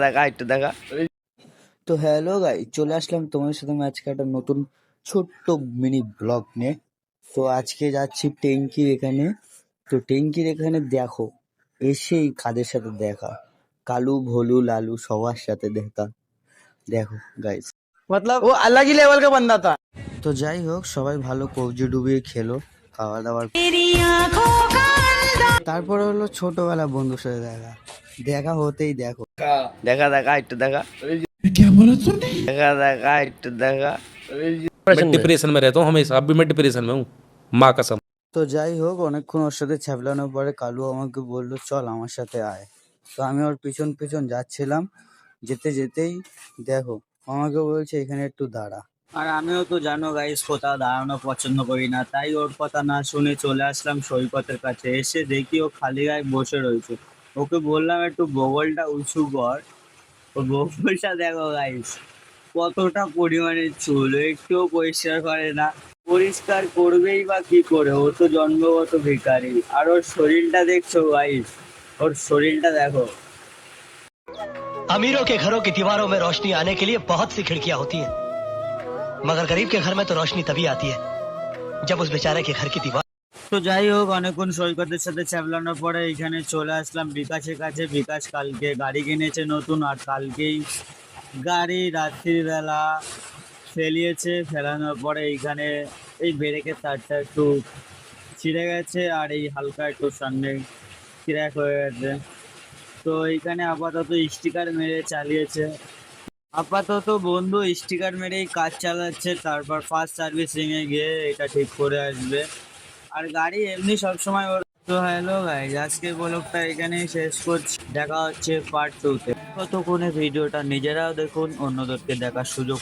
দেখা একটু দেখা। তো হ্যালো গাই, চলে আসলাম তোমাদের সাথে আমি আজকে একটা নতুন ছোট্ট মিনি ব্লগ নিয়ে। তো আজকে যাচ্ছি ট্যাঙ্কির এখানে। তো ট্যাঙ্কির এখানে দেখো, এসেই কাদের সাথে দেখা, কালু ভোলু লালু সবার সাথে দেখা। দেখো গাইস, मतलब वो अलग ही लेवल का बंदा था। তো যাই হোক, সবাই ভালো কবজি ডুবিয়ে খেলো, খাওয়া দাওয়ার। তারপরে হলো ছোটবেলা বন্ধুর সাথে দেখা, দেখা হতেই দেখো দেখা দেখা একটু দেখা, দেখা দেখা একটু দেখা। मैं डिप्रेशन में रहता हूँ हमेशा। अभी मैं डिप्रेशन में हूँ, माँ कसम। তো যাই হোক, অনেকক্ষণ ওর সাথে ছ্যাবলানোর পরে কালু আমাকে বললো চল আমার সাথে আয়। তো আমি ওর পিছন পিছন যাচ্ছিলাম, যেতে যেতেই দেখো আমাকে বলছে এখানে একটু দাঁড়া। আর আমিও তো জানো গাইস, কোথাও দাঁড়ানো পছন্দ করি না, তাই ওর কথা না শুনে চলে আসলাম সৈকতের কাছে। এসে দেখি ও খালি গায়ে বসে রয়েছে। ওকে বললাম একটু বগলটা উঁচু কর। ও বগলটা দেখো গাইস, কতটা পরিমাণে চুল, একটুও পরিষ্কার করে না। পরিষ্কার করবেই বা কি করে, ও তো জন্মগত ভিখারি। আর ওর শরীরটা দেখছো গাইস, ওর শরীরটা দেখো। अमीरों के घरों की दीवारों में रोशनी आने के लिए बहुत सी खिड़कियां होती हैं, मगर गरीब के घर में तो रोशनी तभी आती है जब उस बेचारे के घर की दीवार। তো যাই হোক, অনেকক্ষণ সৈকতের সাথে ছ্যাবলানোর পরে এখানে চলে আসলাম বিকাশের কাছে। বিকাশ কালকে গাড়ি কিনেছে নতুন, আর কালকেই গাড়ি রাত্রিবেলা ফেলিয়েছে। ফেলানোর পরে এইখানে এই ব্রেকের তারটা একটু ছিঁড়ে গেছে, আর এই হালকা একটু সামনে ক্র্যাক হয়ে গেছে। তো এইখানে আপাতত স্টিকার মেরে চালিয়েছে। আপাতত বন্ধু স্টিকার মেরেই কাজ চালাচ্ছে, তারপর ফার্স্ট সার্ভিসিং এ গিয়ে এটা ঠিক করে আসবে। আর গাড়ি এমনি সবসময় ওর। তো হ্যালো গাইজ, আজকের ব্লগটা এখানেই শেষ করছি। দেখা হচ্ছে পার্ট 2 তে। ততক্ষণে ভিডিওটা নিজেরাও দেখুন, অন্যদেরকে দেখার সুযোগ